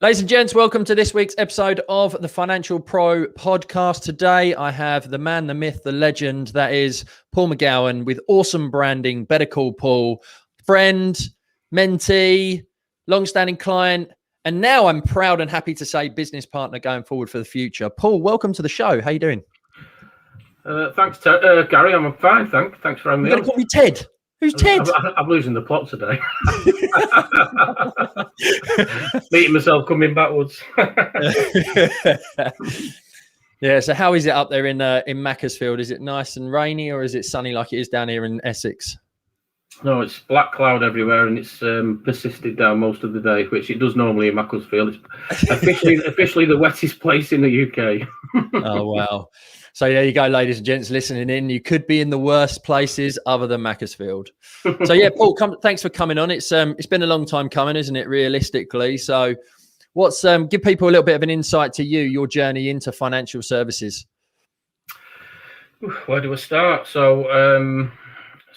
Ladies and gents, welcome to this week's episode of the Financial Pro podcast. Today, I have the man, the myth, the legend, that is Paul Mcgowan, with awesome branding. Better call Paul. Friend, mentee, long-standing client, and now I'm proud and happy to say business partner going forward for the future. Paul, welcome to the show. How you doing? Thanks, Gary. I'm fine, thanks for having me. You're going to call me Ted? Who's Ted? I'm losing the plot today. Meeting myself coming backwards. Yeah, so how is it up there in Macclesfield? Is it nice and rainy, or is it sunny like it is down here in Essex? No, it's black cloud everywhere, and it's persisted down most of the day, which it does normally in Macclesfield. It's officially the wettest place in the UK. Oh, wow. So there you go, ladies and gents listening in. You could be in the worst places other than Macclesfield. So yeah, Paul, thanks for coming on. It's been a long time coming, isn't it, realistically? So give people a little bit of an insight to your journey into financial services. Where do I start? So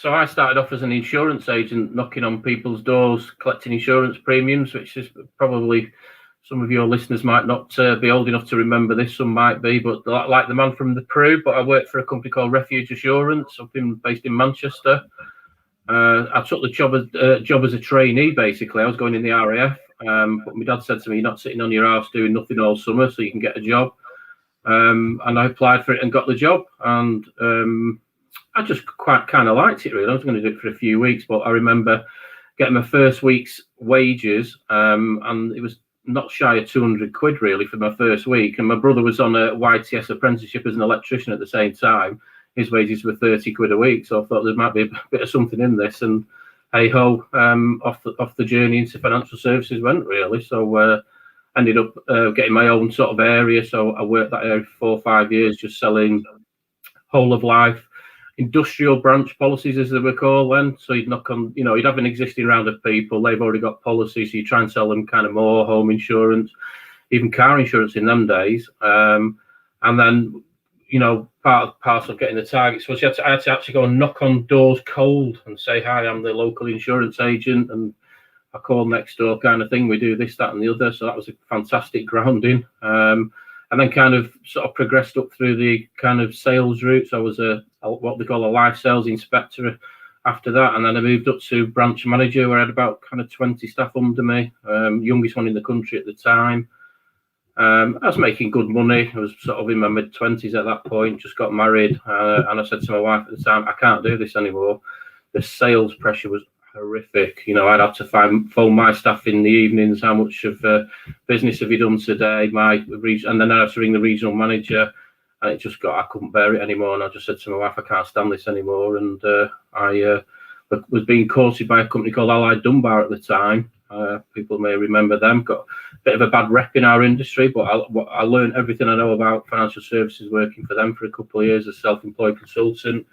I started off as an insurance agent, knocking on people's doors, collecting insurance premiums, which is probably some of your listeners might not be old enough to remember this. Some might be, but like the man from the Peru. But I worked for a company called Refuge Assurance, based in Manchester. I took the job as a trainee. Basically, I was going in the RAF, but my dad said to me, "You're not sitting on your house doing nothing all summer, so you can get a job." And I applied for it and got the job, and I just quite kind of liked it, really. I was going to do it for a few weeks, but I remember getting my first week's wages, and it was not shy of 200 quid, really, for my first week. And my brother was on a YTS apprenticeship as an electrician at the same time. His wages were 30 quid a week, so I thought there might be a bit of something in this. And hey-ho, off the journey into financial services went, really. So ended up getting my own sort of area. So I worked that area for 4 or 5 years, just selling whole of life industrial branch policies, as they were called then. So you'd knock on, you'd have an existing round of people, they've already got policies, so you try and sell them kind of more home insurance, even car insurance in them days. And then, part of parcel of getting the targets was I had to actually go and knock on doors cold and say, "Hi, I'm the local insurance agent, and I call next door," kind of thing. We do this, that, and the other. So that was a fantastic grounding. And then kind of sort of progressed up through the kind of sales route. So I was what they call a live sales inspector after that. And then I moved up to branch manager, where I had about kind of 20 staff under me, youngest one in the country at the time. I was making good money. I was sort of in my mid-20s at that point, just got married. And I said to my wife at the time, "I can't do this anymore." The sales pressure was horrific. I'd have to phone my staff in the evenings. How much of business have you done today? And then I had to ring the regional manager, and I couldn't bear it anymore. And I just said to my wife, "I can't stand this anymore." And I was being courted by a company called Allied Dunbar at the time. People may remember them. Got a bit of a bad rep in our industry, but I learned everything I know about financial services working for them for a couple of years as a self-employed consultant.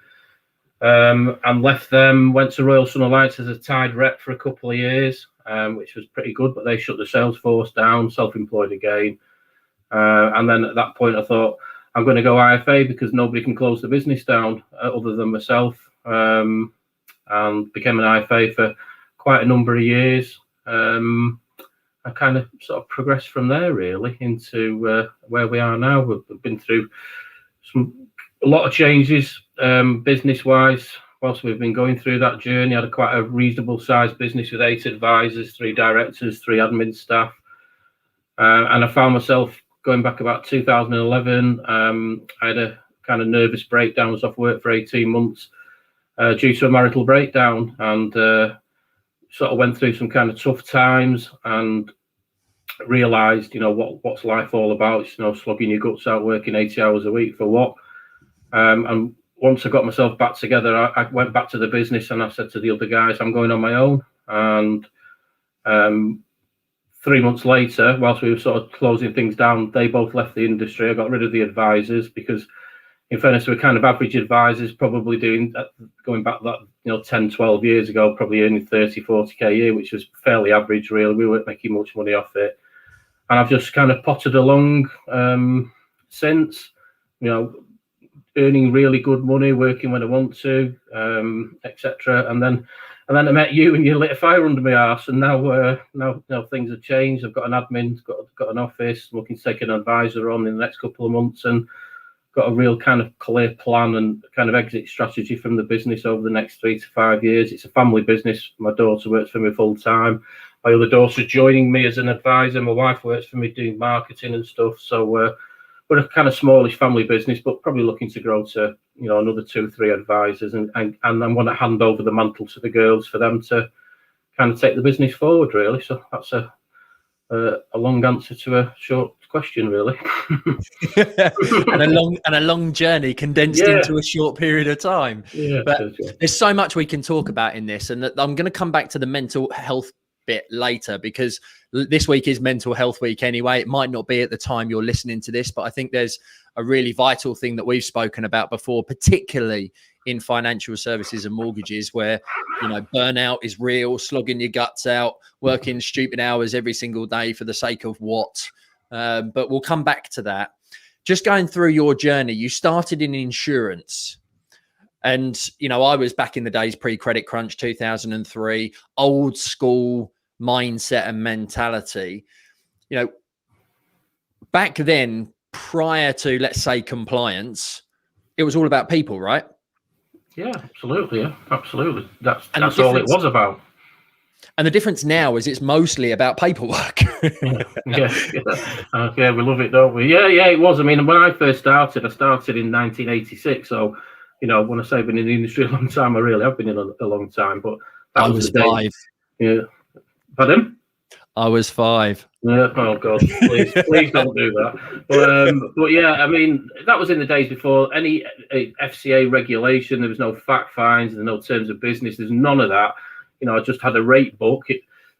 And left them, went to Royal Sun Alliance as a tied rep for a couple of years, which was pretty good, but they shut the sales force down, self-employed again. And then at that point I thought, I'm going to go IFA because nobody can close the business down other than myself, and became an IFA for quite a number of years. I kind of sort of progressed from there, really, into where we are now. We've been through a lot of changes business-wise whilst we've been going through that journey. I had quite a reasonable sized business with 8 advisors, 3 directors, 3 admin staff. And I found myself going back about 2011. I had a kind of nervous breakdown. I was off work for 18 months due to a marital breakdown, and sort of went through some kind of tough times and realised, what's life all about? Slugging your guts out, working 80 hours a week for what? And once I got myself back together, I went back to the business and I said to the other guys, "I'm going on my own." And 3 months later, whilst we were sort of closing things down, they both left the industry. I got rid of the advisors because, in fairness, we're kind of average advisors, probably doing, going back that 10, 12 years ago, probably earning 30, 40k a year, which was fairly average, really. We weren't making much money off it. And I've just kind of potted along since, earning really good money, working when I want to, etc. And then And then I met you, and you lit a fire under my arse. And now things have changed. I've got an admin, got an office, looking to take an advisor on in the next couple of months, and got a real kind of clear plan and kind of exit strategy from the business over the next 3 to 5 years. It's a family business. My daughter works for me full time. My other daughter's joining me as an advisor. My wife works for me doing marketing and stuff. So we're a kind of smallish family business, but probably looking to grow to, another 2-3 advisors, and I want to hand over the mantle to the girls for them to kind of take the business forward, really. So that's a long answer to a short question, really. and a long journey condensed into a short period of time. But there's so much we can talk about in this, and I'm going to come back to the mental health bit later, because this week is mental health week anyway. It might not be at the time you're listening to this, but I think there's a really vital thing that we've spoken about before, particularly in financial services and mortgages, where burnout is real, slogging your guts out, working stupid hours every single day for the sake of what. But we'll come back to that. Just going through your journey, you started in insurance. And, I was back in the days pre-credit crunch, 2003, old school mindset and mentality. Back then, prior to, let's say, compliance, it was all about people, right? Yeah, absolutely. Yeah, absolutely. That's all it was about. And the difference now is it's mostly about paperwork. Yeah, we love it, don't we? Yeah, it was. I mean, when I first started, I started in 1986. So, when I say I've been in the industry a long time, I really have been in a long time. But I was 5. Yeah. Pardon? I was 5. Yeah. Oh God, please don't do that. But yeah, I mean, that was in the days before any FCA regulation. There was no fact finds, there's no terms of business. There's none of that. I just had a rate book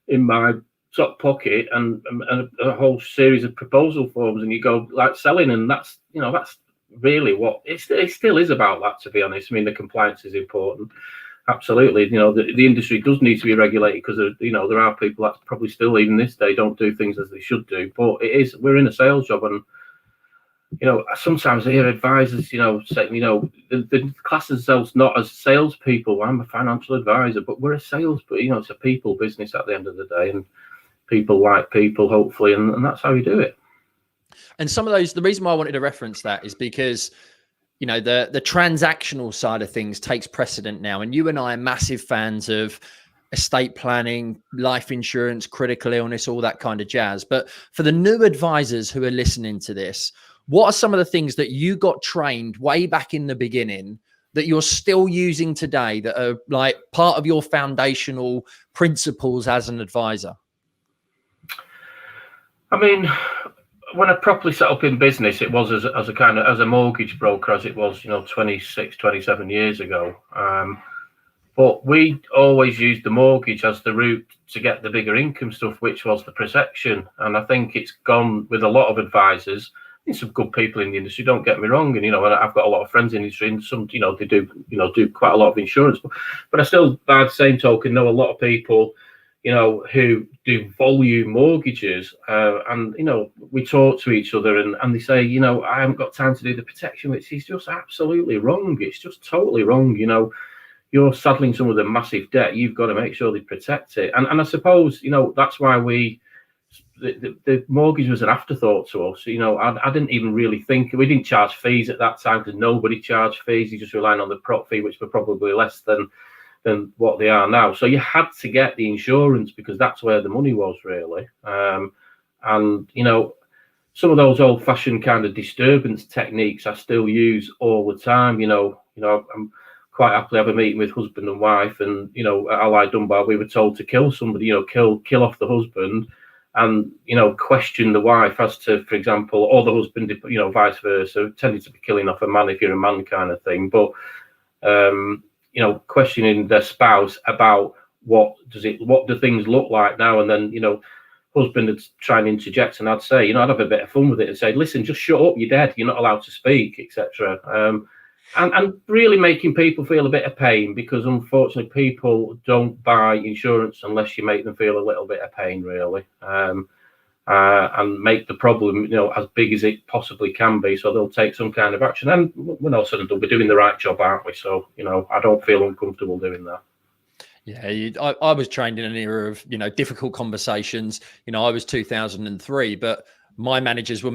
in my top pocket and a whole series of proposal forms, and you go like selling, and that's really what it still is about. That, to be honest, I mean, the compliance is important. Absolutely, the industry does need to be regulated, because there are people that probably still, even this day, don't do things as they should do. But we're in a sales job, and sometimes I hear advisors, say, the class themselves not as salespeople. I'm a financial advisor, but we're a sales, but it's a people business at the end of the day, and people like people, hopefully, and that's how you do it. And some of those, the reason why I wanted to reference that is because the transactional side of things takes precedent now. And you and I are massive fans of estate planning, life insurance, critical illness, all that kind of jazz. But for the new advisors who are listening to this, what are some of the things that you got trained way back in the beginning that you're still using today that are like part of your foundational principles as an advisor? I mean, when I properly set up in business, it was as a mortgage broker, as it was, 26, 27 years ago. But we always used the mortgage as the route to get the bigger income stuff, which was the protection. And I think it's gone with a lot of advisors. There's some good people in the industry, don't get me wrong. And, I've got a lot of friends in the industry, and some, they do quite a lot of insurance. But I still, by the same token, know a lot of people, who do volume mortgages, and we talk to each other, and they say, I haven't got time to do the protection, which is just absolutely wrong. It's just totally wrong. You're saddling someone with a massive debt. You've got to make sure they protect it. And I suppose that's why the mortgage was an afterthought to us. I didn't even really think, we didn't charge fees at that time, because nobody charged fees. You just relying on the prop fee, which were probably less than what they are now. So you had to get the insurance, because that's where the money was, really. And some of those old-fashioned kind of disturbance techniques I still use all the time. I'm quite happily have a meeting with husband and wife, and at Allied Dunbar, we were told to kill somebody, kill off the husband, and question the wife as to, for example, or the husband, vice versa, tended to be killing off a man if you're a man, kind of thing. But questioning their spouse about what do things look like now, and then husband would try and interject, and I'd say, I'd have a bit of fun with it and say, listen, just shut up, you're dead, you're not allowed to speak, etc. And really making people feel a bit of pain, because unfortunately people don't buy insurance unless you make them feel a little bit of pain, really, and make the problem as big as it possibly can be, so they'll take some kind of action. And when all said and done, we're doing the right job, aren't we? So I don't feel uncomfortable doing that. Yeah, I was trained in an era of, difficult conversations. I was 2003, but my managers were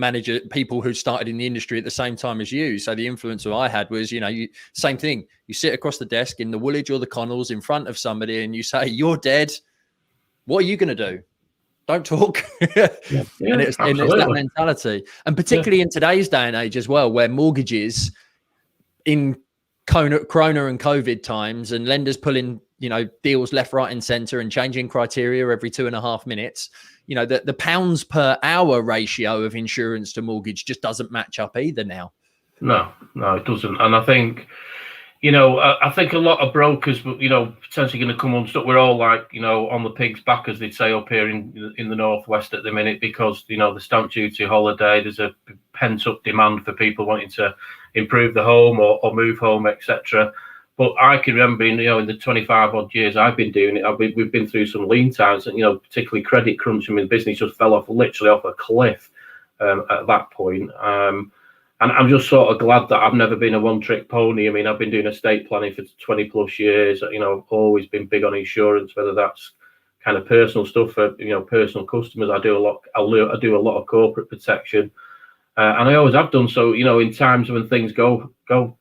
people who started in the industry at the same time as you. So the influence that I had was, same thing. You sit across the desk in the Woolwich or the Connells in front of somebody and you say, "You're dead. What are you going to do? Don't talk." Yeah, And it's that mentality. And particularly in today's day and age as well, where mortgages in Corona and COVID times and lenders pulling, deals left, right and center and changing criteria every 2.5 minutes, the pounds per hour ratio of insurance to mortgage just doesn't match up either now. No, it doesn't. And I think, I think a lot of brokers, potentially going to come unstuck. We're all like, on the pig's back, as they say up here in the Northwest at the minute, because, the stamp duty holiday, there's a pent up demand for people wanting to improve the home or move home, etc. But I can remember, in the 25 odd years I've been doing it, we've been through some lean times, and, particularly credit crunch. I mean, the business just fell literally off a cliff at that point. And I'm just sort of glad that I've never been a one-trick pony. I mean, I've been doing estate planning for 20 plus years. I've always been big on insurance, whether that's kind of personal stuff for, personal customers. I do a lot of corporate protection. And I always have done so, in times when things go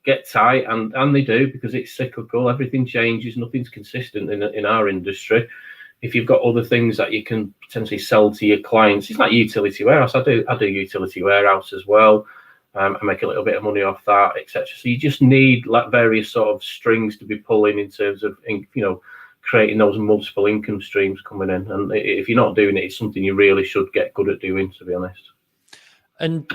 get tight, and they do, because it's cyclical. Everything changes. Nothing's consistent in our industry. If you've got other things that you can potentially sell to your clients, it's like utility warehouse. I do utility warehouse as well. I make a little bit of money off that, etc. So you just need like various sort of strings to be pulling in terms of, creating those multiple income streams coming in. And if you're not doing it, it's something you really should get good at doing, to be honest. And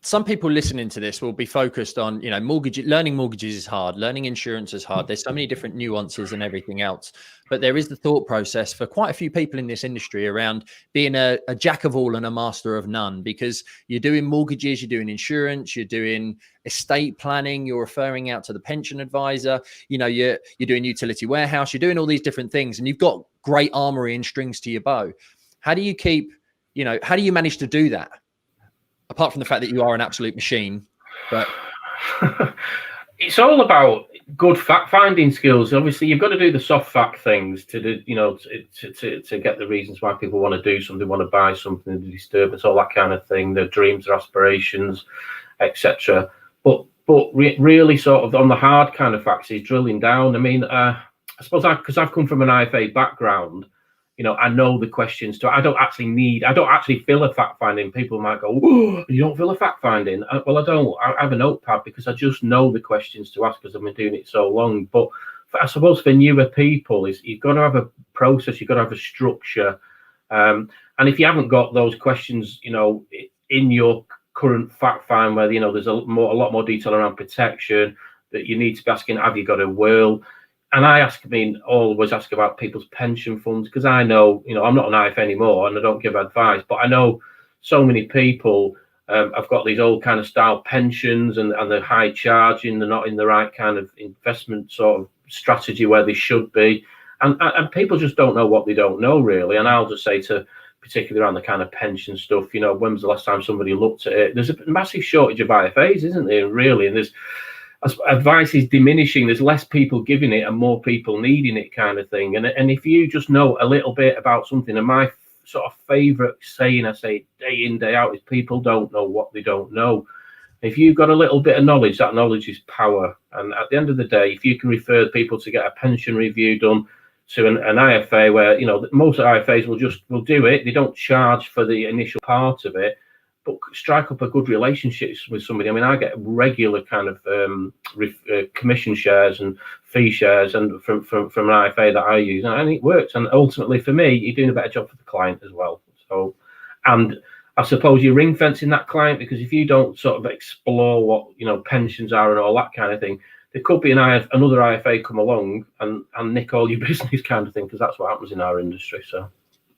some people listening to this will be focused on, learning mortgages is hard, learning insurance is hard. There's so many different nuances and everything else. But there is the thought process for quite a few people in this industry around being a jack of all and a master of none, because you're doing mortgages, you're doing insurance, you're doing estate planning, you're referring out to the pension advisor, you're doing utility warehouse, you're doing all these different things, and you've got great armory and strings to your bow. How do you manage to do that? Apart from the fact that you are an absolute machine, but it's all about good fact finding skills. Obviously, you've got to do the soft fact things to do, to get the reasons why people want to do something, want to buy something, the disturbance, all that kind of thing, their dreams, their aspirations, etc. But really, sort of on the hard kind of facts is drilling down. I mean, I suppose because I've come from an IFA background. I know the questions I don't actually fill a fact finding. People might go, "Oh, you don't fill a fact finding." Well, I don't. I have a notepad because I just know the questions to ask because I've been doing it so long. But I suppose for newer people, you've got to have a process, you've got to have a structure. And if you haven't got those questions, in your current fact find where, there's a lot more detail around protection that you need to be asking, have you got a will? And always ask about people's pension funds, because I know, I'm not an IF anymore and I don't give advice, but I know so many people have got these old kind of style pensions and they're high charging, they're not in the right kind of investment sort of strategy where they should be. And people just don't know what they don't know, really. And I'll just say particularly around the kind of pension stuff, when was the last time somebody looked at it? There's a massive shortage of IFAs, isn't there, really? And advice is diminishing. There's less people giving it and more people needing it, kind of thing. And if you just know a little bit about something, and my sort of favorite saying I say day in, day out is people don't know what they don't know. If you've got a little bit of knowledge, that knowledge is power. And at the end of the day, if you can refer people to get a pension review done to an IFA where, most IFAs will do it. They don't charge for the initial part of it, but strike up a good relationship with somebody. I mean, I get regular kind of commission shares and fee shares and from an IFA that I use, and it works. And ultimately, for me, you're doing a better job for the client as well. So, and I suppose you're ring fencing that client, because if you don't sort of explore what pensions are and all that kind of thing, there could be another IFA come along and nick all your business, kind of thing, because that's what happens in our industry. So.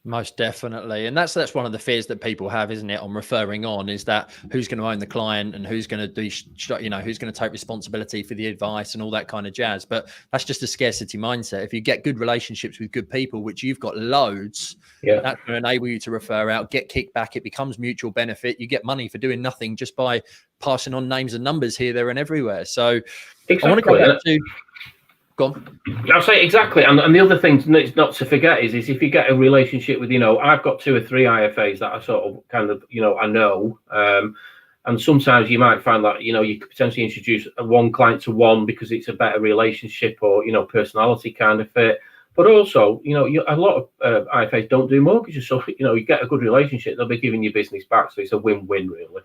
Most definitely. And that's one of the fears that people have, isn't it, on referring on, is that who's going to own the client and who's going to do, who's going to take responsibility for the advice and all that kind of jazz. But that's just a scarcity mindset. If you get good relationships with good people, which you've got loads, that's going to enable you to refer out, get kickback. It becomes mutual benefit. You get money for doing nothing just by passing on names and numbers here, there and everywhere. So exactly. I want to go back to... Go on. I'll say exactly. And the other thing not to forget is if you get a relationship with, I've got 2 or 3 IFAs that I sort of kind of, I know. And sometimes you might find that, you could potentially introduce one client to one because it's a better relationship or, personality kind of fit. But also, a lot of IFAs don't do mortgages. So, you get a good relationship, they'll be giving you business back. So it's a win-win, really.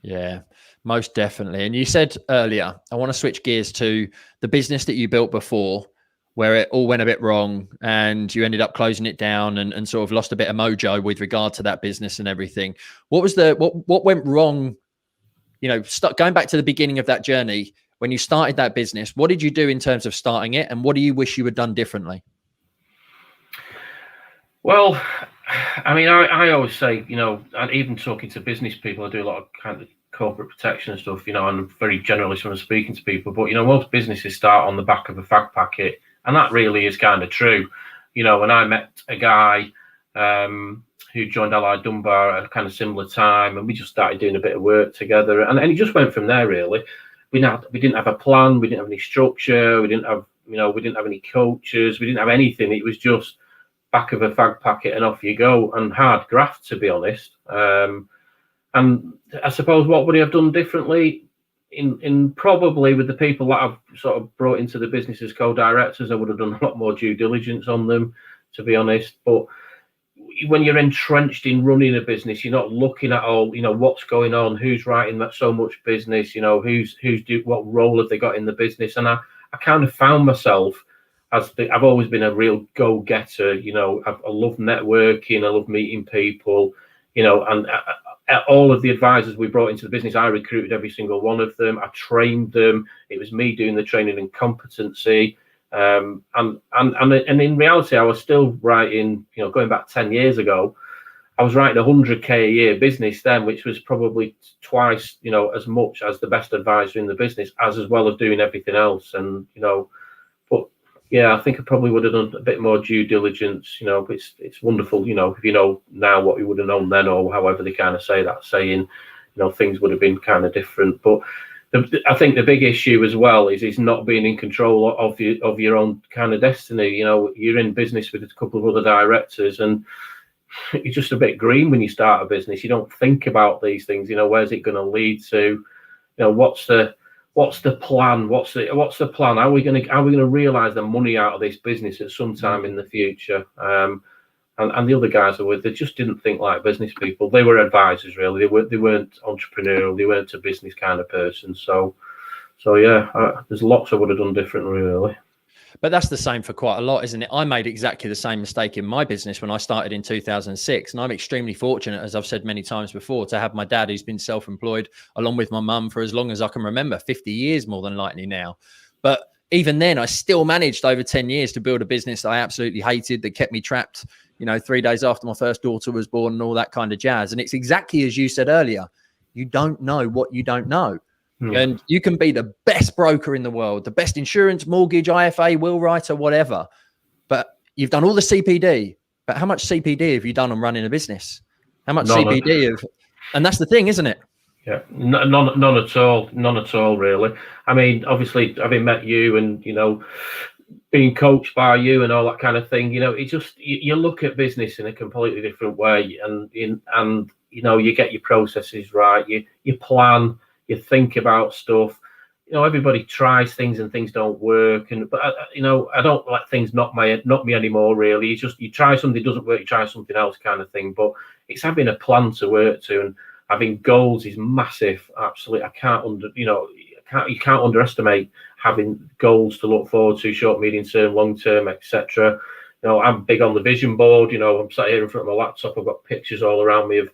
Yeah, most definitely. And you said earlier, I want to switch gears to the business that you built before, where it all went a bit wrong and you ended up closing it down and sort of lost a bit of mojo with regard to that business and everything. What was what went wrong? Going back to the beginning of that journey, when you started that business, what did you do in terms of starting it? And what do you wish you had done differently? Well, I mean, I always say, and even talking to business people, I do a lot of kind of corporate protection and stuff, and I'm very generalist when I'm speaking to people. But, most businesses start on the back of a fag packet. And that really is kind of true. When I met a guy who joined Allied Dunbar at a kind of similar time, and we just started doing a bit of work together. And it just went from there, really. We didn't have a plan. We didn't have any structure. We didn't have any coaches. We didn't have anything. It was just back of a fag packet and off you go, and hard graft, to be honest. And I suppose what would I have done differently? In probably with the people that I've sort of brought into the business as co-directors, I would have done a lot more due diligence on them, to be honest. But when you're entrenched in running a business, you're not looking at all, what's going on, who's writing that so much business, what role have they got in the business. And I kind of found myself I've always been a real go-getter. I love networking, I love meeting people, and all of the advisors we brought into the business, I recruited every single one of them. I trained them. It was me doing the training and competency. And in reality, I was still writing, going back 10 years ago, I was writing 100K a year business then, which was probably twice, as much as the best advisor in the business, as well as doing everything else. And, but yeah, I think I probably would have done a bit more due diligence. It's wonderful, if you know now what you would have known then, or however they kind of say that saying, things would have been kind of different. But I think the big issue as well is not being in control of your own kind of destiny. You're in business with a couple of other directors, and you're just a bit green when you start a business. You don't think about these things. Where's it going to lead to? What's the plan? What's the plan? Are we going to realize the money out of this business at some time in the future? And the other guys I were with, they just didn't think like business people. They were advisors, really. They weren't entrepreneurial. They weren't a business kind of person. So yeah, there's lots I would have done differently, really. But that's the same for quite a lot, isn't it? I made exactly the same mistake in my business when I started in 2006. And I'm extremely fortunate, as I've said many times before, to have my dad who's been self-employed along with my mum for as long as I can remember, 50 years more than likely now. But even then, I still managed over 10 years to build a business that I absolutely hated, that kept me trapped, 3 days after my first daughter was born and all that kind of jazz. And it's exactly as you said earlier, you don't know what you don't know. And you can be the best broker in the world, the best insurance, mortgage, IFA, will writer, whatever. But you've done all the CPD. But how much CPD have you done on running a business? How much and that's the thing, isn't it? Yeah, none at all. None at all, really. I mean, obviously, having met you and, being coached by you and all that kind of thing, it just, you look at business in a completely different way. And you get your processes right. You plan. You think about stuff. Everybody tries things and things don't work. But I don't let things knock me anymore. Really, it's just you try something, it doesn't work, you try something else, kind of thing. But it's having a plan to work to, and having goals is massive. Absolutely, you can't underestimate having goals to look forward to, short, medium term, long term, etc. I'm big on the vision board. I'm sat here in front of my laptop. I've got pictures all around me of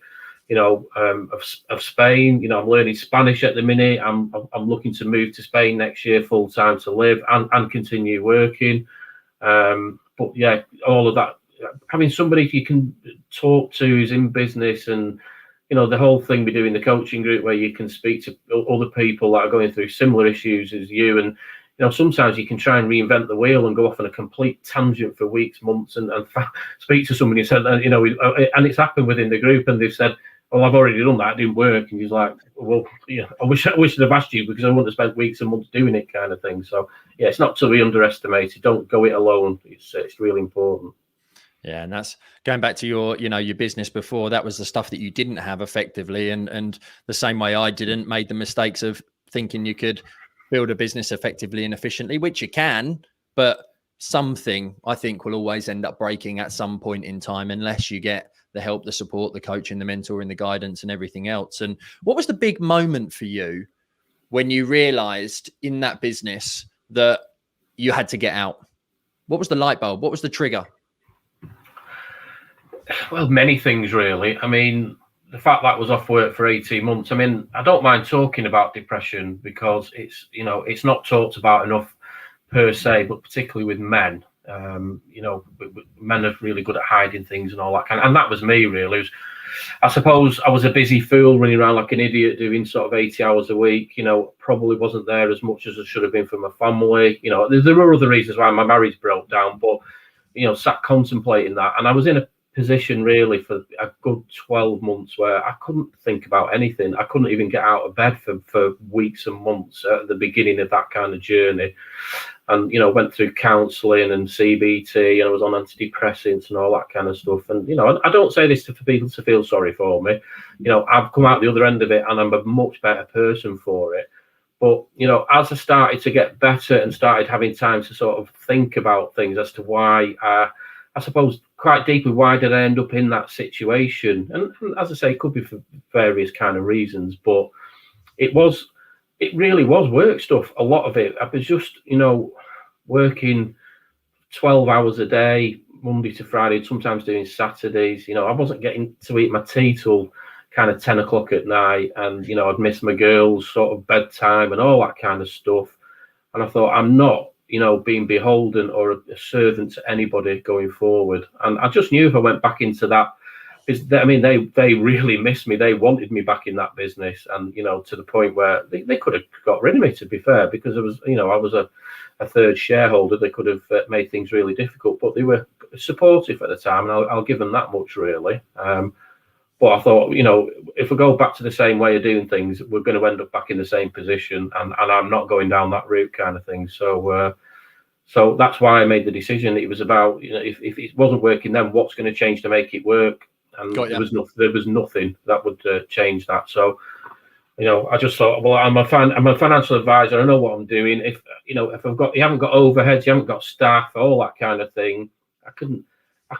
Spain. I'm learning Spanish at the minute. I'm looking to move to Spain next year full time to live and continue working. But yeah, all of that, having somebody you can talk to who's in business, and the whole thing we do in the coaching group where you can speak to other people that are going through similar issues as you. And sometimes you can try and reinvent the wheel and go off on a complete tangent for weeks, months, and speak to somebody and said, and it's happened within the group, and they've said, well, I've already done that. It didn't work. And he's like, well, yeah, I wish I'd have asked you because I wouldn't have spent weeks and months doing it, kind of thing. So yeah, it's not to be underestimated. Don't go it alone. It's really important. Yeah, and that's going back to your business before. That was the stuff that you didn't have effectively, and the same way I didn't made the mistakes of thinking you could build a business effectively and efficiently, which you can, but something I think will always end up breaking at some point in time unless you get the help, the support, the coaching, the mentoring, the guidance, and everything else. And what was the big moment for you when you realized in that business that you had to get out? What was the light bulb? What was the trigger? Well, many things really. I mean, the fact that I was off work for 18 months. I mean, I don't mind talking about depression because it's not talked about enough per se, but particularly with men. Men are really good at hiding things and all that kind of, and that was me really. I suppose I was a busy fool running around like an idiot doing sort of 80 hours a week, probably wasn't there as much as I should have been for my family. There were other reasons why my marriage broke down, but, sat contemplating that. And I was in a position really for a good 12 months where I couldn't think about anything. I couldn't even get out of bed for weeks and months at the beginning of that kind of journey. And, went through counselling and CBT, and I was on antidepressants and all that kind of stuff. And, I don't say this for people to feel sorry for me. I've come out the other end of it and I'm a much better person for it. But, as I started to get better and started having time to sort of think about things as to why, I suppose quite deeply, why did I end up in that situation? And as I say, it could be for various kind of reasons, but it really was work stuff. A lot of it, I was just, working 12 hours a day, Monday to Friday, sometimes doing Saturdays. I wasn't getting to eat my tea till kind of 10 o'clock at night. And, I'd miss my girls' sort of bedtime and all that kind of stuff. And I thought, I'm not, being beholden or a servant to anybody going forward. And I just knew if I went back into that, I mean, they really missed me. They wanted me back in that business, and to the point where they could have got rid of me. To be fair, because I was a third shareholder, they could have made things really difficult. But they were supportive at the time, and I'll give them that much, really. But I thought, if we go back to the same way of doing things, we're going to end up back in the same position, and I'm not going down that route, kind of thing. So that's why I made the decision. It was about, if it wasn't working, then what's going to change to make it work? And there was nothing that would change that. So, I just thought, well, I'm a financial advisor. I know what I'm doing. If I've got, you haven't got overheads, you haven't got staff, all that kind of thing. I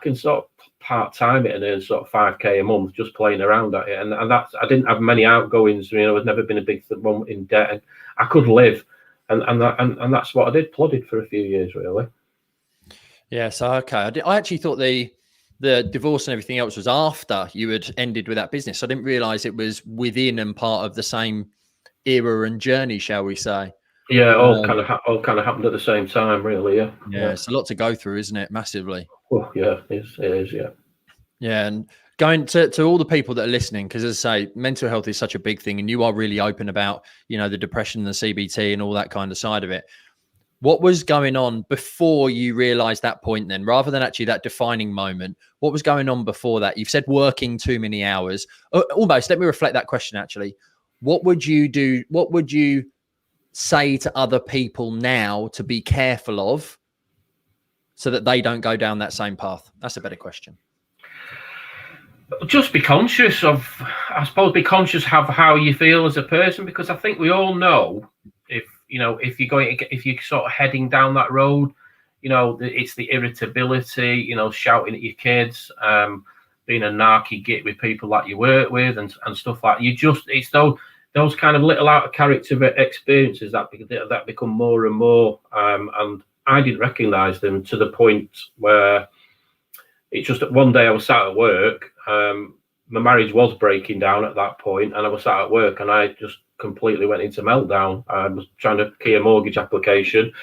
can sort of part-time it and earn sort of 5k a month just playing around at it. And that's, I didn't have many outgoings. I've never been a big one in debt, and I could live. And that's what I did. Plodded for a few years, really. Yeah. So okay, I actually thought the divorce and everything else was after you had ended with that business. I didn't realize it was within and part of the same era and journey, shall we say? Yeah, all kind of happened at the same time, really. Yeah. It's a lot to go through, isn't it? Massively. Well, yeah, it is. Yeah. Yeah, and going to all the people that are listening, because as I say, mental health is such a big thing, and you are really open about the depression and the CBT and all that kind of side of it. What was going on before you realized that point then, rather than actually that defining moment? What was going on before that? You've said working too many hours. Almost, let me reflect that question actually. What would you do? What would you say to other people now to be careful of so that they don't go down that same path? That's a better question. Just be conscious of, I suppose, of how you feel as a person, because I think we all know if you're sort of heading down that road, it's the irritability, shouting at your kids, being a narky git with people that you work with and stuff like that. It's those kind of little out of character experiences that become more and more. And I didn't recognize them to the point where it's just that one day I was sat at work. My marriage was breaking down at that point, and I was sat at work and I just completely went into meltdown. I was trying to key a mortgage application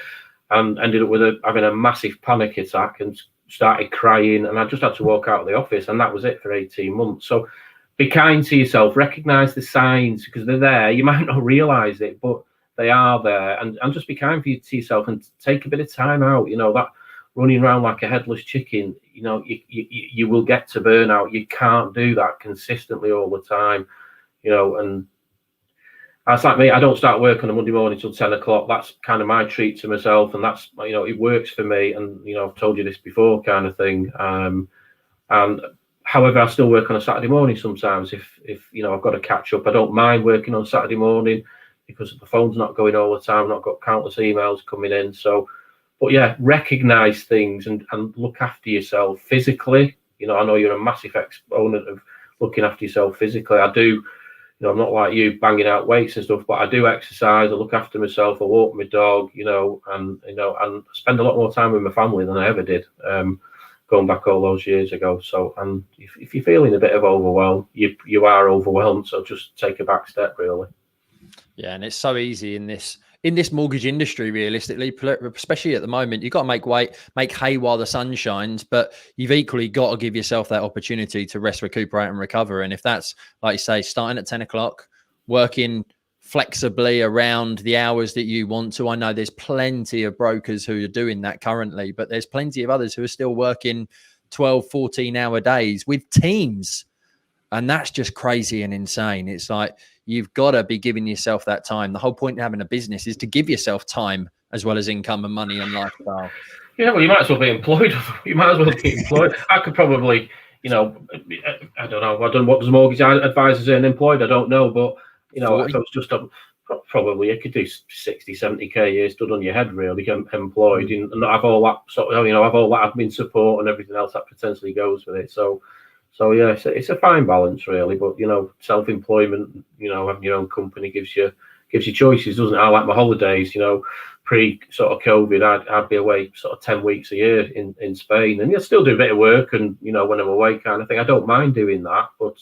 and ended up having a massive panic attack and started crying, and I just had to walk out of the office, and that was it for 18 months. So be kind to yourself, recognize the signs because they're there. You might not realize it, but they are there, and just be kind to yourself and take a bit of time out. That running around like a headless chicken, you know, you will get to burnout. You can't do that consistently all the time, you know. And that's like me. I don't start work on a Monday morning till 10 o'clock. That's kind of my treat to myself, and that's, you know, it works for me. And you know, I've told you this before, kind of thing. And however, I still work on a Saturday morning sometimes. If you know, I've got to catch up. I don't mind working on Saturday morning because the phone's not going all the time. I've not got countless emails coming in. So, but yeah, recognize things and look after yourself physically. You know, I know you're a massive exponent of looking after yourself physically. I do. You know, I'm not like you banging out weights and stuff, but I do exercise. I look after myself. I walk my dog. You know, and spend a lot more time with my family than I ever did. Going back all those years ago. So, and if you're feeling a bit of overwhelm, you are overwhelmed. So just take a back step, really. Yeah, and it's so easy in this mortgage industry, realistically, especially at the moment. You've got to make hay while the sun shines, but you've equally got to give yourself that opportunity to rest, recuperate, and recover. And if that's, like you say, starting at 10 o'clock, working flexibly around the hours that you want to. I know there's plenty of brokers who are doing that currently, but there's plenty of others who are still working 12, 14-hour days with teams. And that's just crazy and insane. It's like, you've got to be giving yourself that time. The whole point of having a business is to give yourself time as well as income and money and lifestyle. Yeah, well, you might as well be employed. You might as well be employed. I could probably, you know, I don't know. I don't know what does mortgage advisors earn employed. I don't know. But, you know, 40. If I was just probably you could do 60, 70K a year stood on your head, really, employed, and not have all that sort of, you know, have all that admin support and everything else that potentially goes with it. So yeah, it's a fine balance, really. But, you know, self-employment, you know, having your own company gives you choices, doesn't it? I like my holidays, you know, pre sort of COVID, I'd be away sort of 10 weeks a year in Spain, and you'll still do a bit of work, and, you know, when I'm away kind of thing. I don't mind doing that, but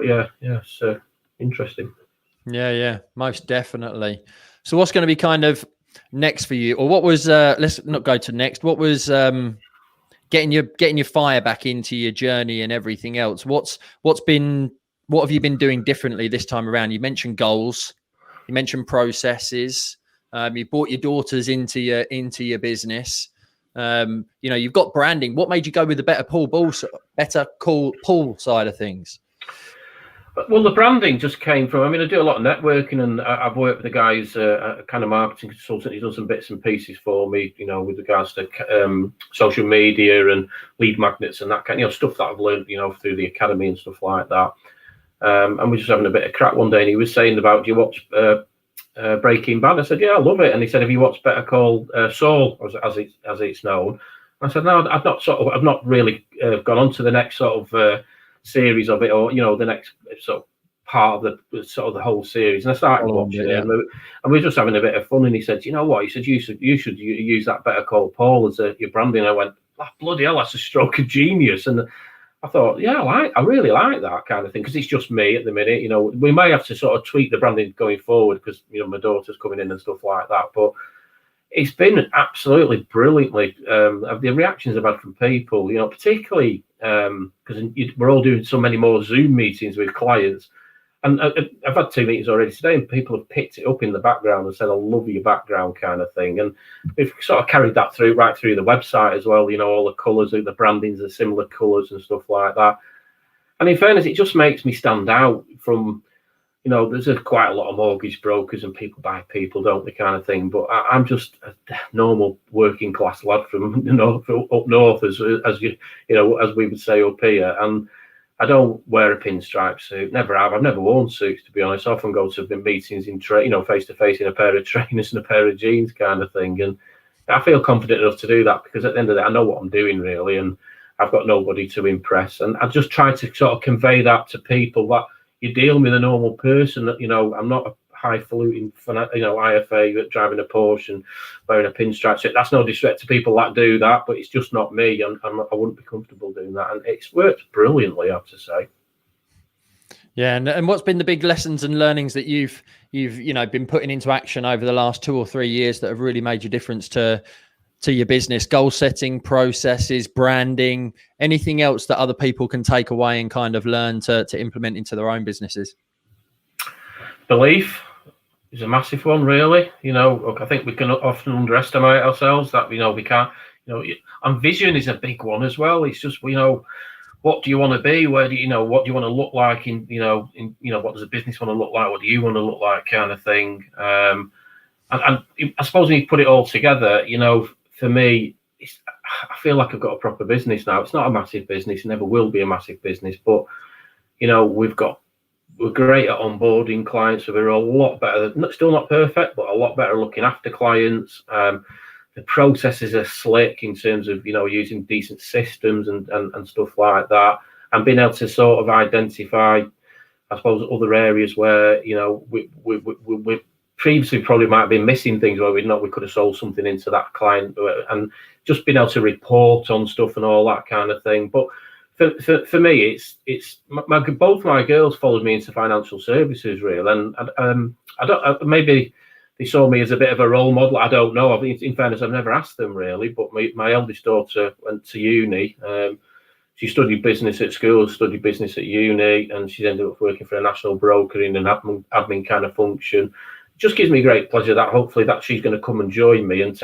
yeah, it's interesting. Yeah, most definitely. So what's going to be kind of next for you, or what was, let's not go to next. What was, getting your fire back into your journey and everything else? What have you been doing differently this time around? You mentioned goals, you mentioned processes, you brought your daughters into your business. You know, you've got branding. What made you go with the better cool pool side of things? Well, the branding just came from, I mean, I do a lot of networking, and I've worked with the guys, a kind of marketing consultant. He's done some bits and pieces for me, you know, with regards to social media and lead magnets and that kind of, you know, stuff that I've learned, you know, through the academy and stuff like that. And we're just having a bit of crack one day, and he was saying about, do you watch Breaking Bad? I said, yeah, I love it. And he said, have you watched Better Call Saul, as it's known? I said, no, I've not really gone on to the next sort of series of it, or, you know, the next sort of part of the sort of the whole series. And I started watching it, and we were just having a bit of fun. And he said, you know what? He said, you should use that Better Call Paul as your branding. I went, oh, bloody hell, that's a stroke of genius. And I thought, yeah, I really like that kind of thing, because it's just me at the minute. You know, we may have to sort of tweak the branding going forward, because, you know, my daughter's coming in and stuff like that. But it's been absolutely brilliantly. The reactions I've had from people, you know, particularly because we're all doing so many more Zoom meetings with clients. And I've had 2 meetings already today, and people have picked it up in the background and said, I love your background kind of thing. And we've sort of carried that right through the website as well. You know, all the colours, the brandings are similar colours and stuff like that. And in fairness, it just makes me stand out from, you know, there's quite a lot of mortgage brokers and people buy people, don't they, kind of thing. But I'm just a normal working class lad from, you know, up north, as you know, as we would say up here. And I don't wear a pinstripe suit. Never have. I've never worn suits, to be honest. I often go to the meetings in you know, face to face in a pair of trainers and a pair of jeans kind of thing. And I feel confident enough to do that, because at the end of the day, I know what I'm doing, really, and I've got nobody to impress. And I just try to sort of convey that to people, that you deal with a normal person. That, you know, I'm not a highfalutin, you know, IFA driving a Porsche and wearing a pinstripe suit. That's no disrespect to people that do that, but it's just not me, and I wouldn't be comfortable doing that. And it's worked brilliantly, I have to say. Yeah, and what's been the big lessons and learnings that you've you know, been putting into action over the last 2 or 3 years that have really made a difference to your business? Goal setting, processes, branding, anything else that other people can take away and kind of learn to implement into their own businesses? Belief is a massive one, really. You know, I think we can often underestimate ourselves, that, you know, we can't, and vision is a big one as well. It's just, what do you want to be? Where do what do you want to look like what does a business want to look like? What do you want to look like, kind of thing? And I suppose when you put it all together, for me, I feel like I've got a proper business now. It's not a massive business, it never will be a massive business, but we're great at onboarding clients, so we're a lot better. Still not perfect, but a lot better looking after clients. The processes are slick in terms of using decent systems and stuff like that, and being able to sort of identify, I suppose, other areas where we previously probably might have been missing things where we could have sold something into that client, and just being able to report on stuff and all that kind of thing. But for me, it's both my girls followed me into financial services, really, and I don't maybe they saw me as a bit of a role model. I don't know. In fairness, I've never asked them really. But my eldest daughter went to uni. She studied business at school, studied business at uni, and she ended up working for a national broker in an admin kind of function. It just gives me great pleasure that hopefully that she's going to come and join me, and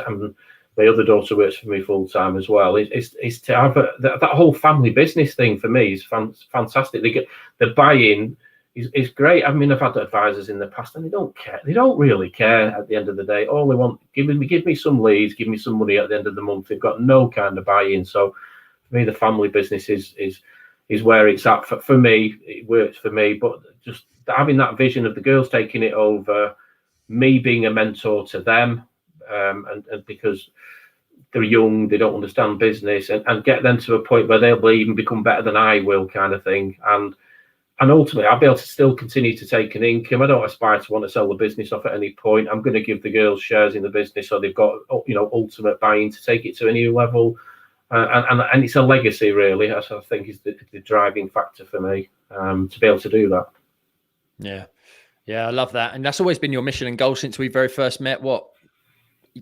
my other daughter works for me full time as well. Is to have that whole family business thing for me is fantastic. The buy-in is great. I mean, I've had advisors in the past, and they don't care. They don't really care at the end of the day. All they want, give me some leads, give me some money at the end of the month. They've got no kind of buy-in. So for me, the family business is where it's at. For me, it works for me. But just having that vision of the girls taking it over, me being a mentor to them, and because they're young, they don't understand business, and get them to a point where they'll even become better than I will, kind of thing. And ultimately, I'll be able to still continue to take an income. I don't aspire to want to sell the business off at any point. I'm going to give the girls shares in the business, so they've got ultimate buy-in to take it to a new level. And it's a legacy, really. I think is the driving factor for me, to be able to do that. Yeah, I love that, and that's always been your mission and goal since we very first met.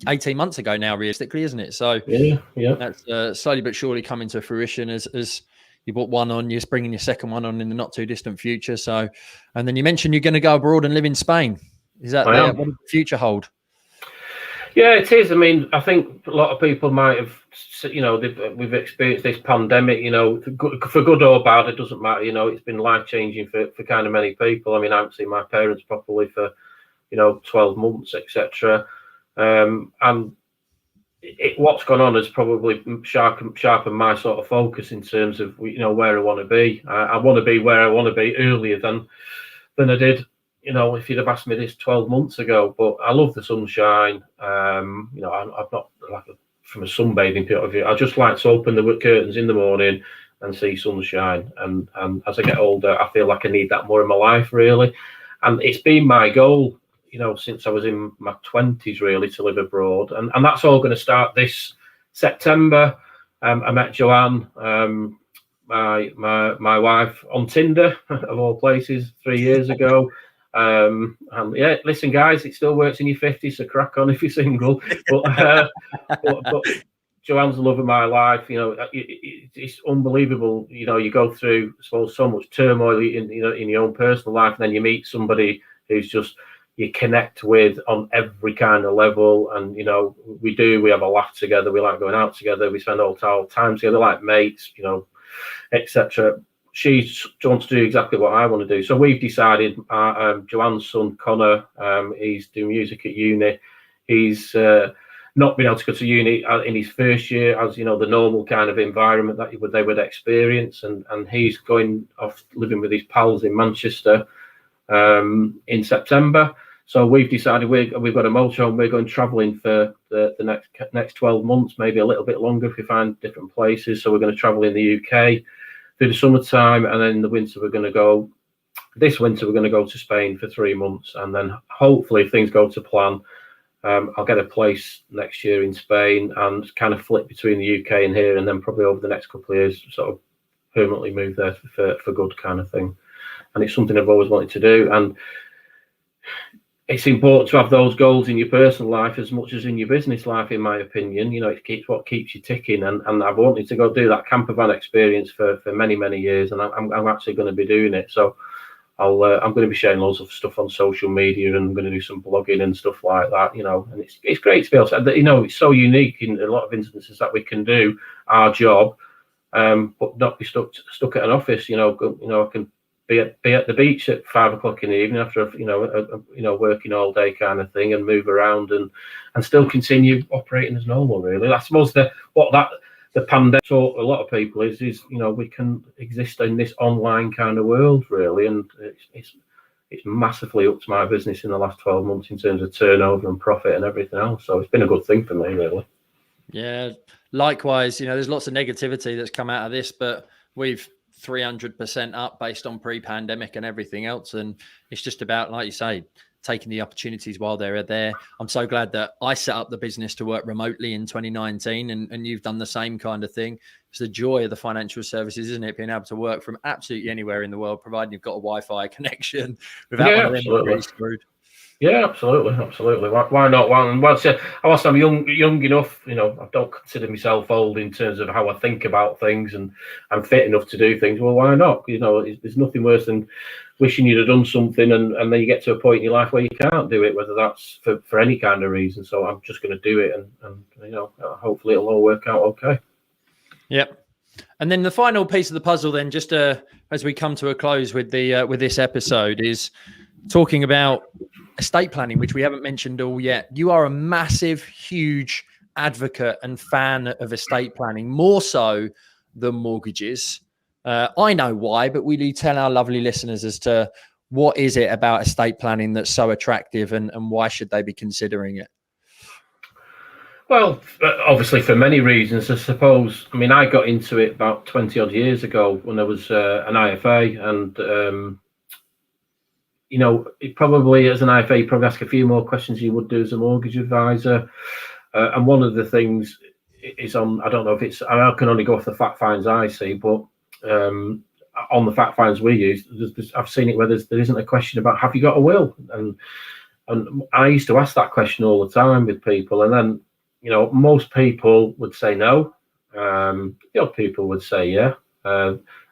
18 months ago now, realistically, isn't it? So yeah, that's slowly but surely coming to fruition as you bought one on, you're bringing your second one on in the not too distant future. So, and then you mentioned you're going to go abroad and live in Spain. Is that what does the future hold? Yeah, it is. I mean, I think a lot of people might have, we've experienced this pandemic, for good or bad, it doesn't matter. It's been life-changing for kind of many people. I mean, I haven't seen my parents properly for, 12 months, etc. And what's gone on has probably sharpened my sort of focus in terms of, where I want to be. I want to be where I want to be earlier than I did, if you'd have asked me this 12 months ago. But I love the sunshine. I'm not from a sunbathing point of view. I just like to open the curtains in the morning and see sunshine. And as I get older, I feel like I need that more in my life, really. And it's been my goal, since I was in my 20s, really, to live abroad. And that's all going to start this September. I met Joanne, my wife, on Tinder, of all places, 3 years ago. And yeah, listen, guys, it still works in your 50s, so crack on if you're single. But Joanne's the love of my life. It's unbelievable. You go through, I suppose, so much turmoil in your own personal life, and then you meet somebody who's just you connect with on every kind of level. And we have a laugh together, we like going out together, we spend all time together like mates, etc. She wants to do exactly what I want to do, so we've decided. Joanne's son Connor, he's doing music at uni. He's not been able to go to uni in his first year, as the normal kind of environment that they would experience, and he's going off living with his pals in Manchester in September. So we've decided we've got a motorhome. We're going travelling for the next 12 months, maybe a little bit longer if we find different places. So we're going to travel in the UK through the summertime, and then in the winter this winter we're going to go to Spain for 3 months, and then hopefully if things go to plan, I'll get a place next year in Spain and kind of flip between the UK and here, and then probably over the next couple of years sort of permanently move there for good, kind of thing. And it's something I've always wanted to do, and it's important to have those goals in your personal life as much as in your business life, in my opinion. It's what keeps you ticking, and I've wanted to go do that camper van experience for many years, and I'm actually going to be doing it. So I'm going to be sharing loads of stuff on social media, and I'm going to do some blogging and stuff like that, and it's great to be able to, it's so unique in a lot of instances that we can do our job, but not be stuck at an office. I can be at the beach at 5 o'clock in the evening after working all day kind of thing, and move around and still continue operating as normal. Really, I suppose the pandemic taught a lot of people is we can exist in this online kind of world, really, and it's massively upped my business in the last 12 months in terms of turnover and profit and everything else. So it's been a good thing for me, really. Yeah, likewise. There's lots of negativity that's come out of this, but we've 300% up based on pre-pandemic and everything else, and it's just about, like you say, taking the opportunities while they're there. I'm so glad that I set up the business to work remotely in 2019, and you've done the same kind of thing. It's the joy of the financial services, isn't it? Being able to work from absolutely anywhere in the world, providing you've got a Wi-Fi connection without one of them getting screwed. Yeah, absolutely. Why not? Whilst I'm young enough, I don't consider myself old in terms of how I think about things, and I'm fit enough to do things. Well, why not? There's nothing worse than wishing you'd have done something, and then you get to a point in your life where you can't do it, whether that's for any kind of reason. So I'm just going to do it, and hopefully it'll all work out okay. Yep. And then the final piece of the puzzle, then, just as we come to a close with this episode, is talking about estate planning, which we haven't mentioned all yet. You are a massive, huge advocate and fan of estate planning, more so than mortgages. I know why, but will you tell our lovely listeners as to what is it about estate planning that's so attractive, and why should they be considering it? Well, obviously for many reasons, I suppose. I mean, I got into it about 20 odd years ago when I was an IFA, and it probably, as an IFA, you probably ask a few more questions you would do as a mortgage advisor. And one of the things is I don't know if I can only go off the fact finds I see, but on the fact finds we use, I've seen it where there isn't a question about, have you got a will? And I used to ask that question all the time with people. And then, most people would say no. The odd people would say yeah.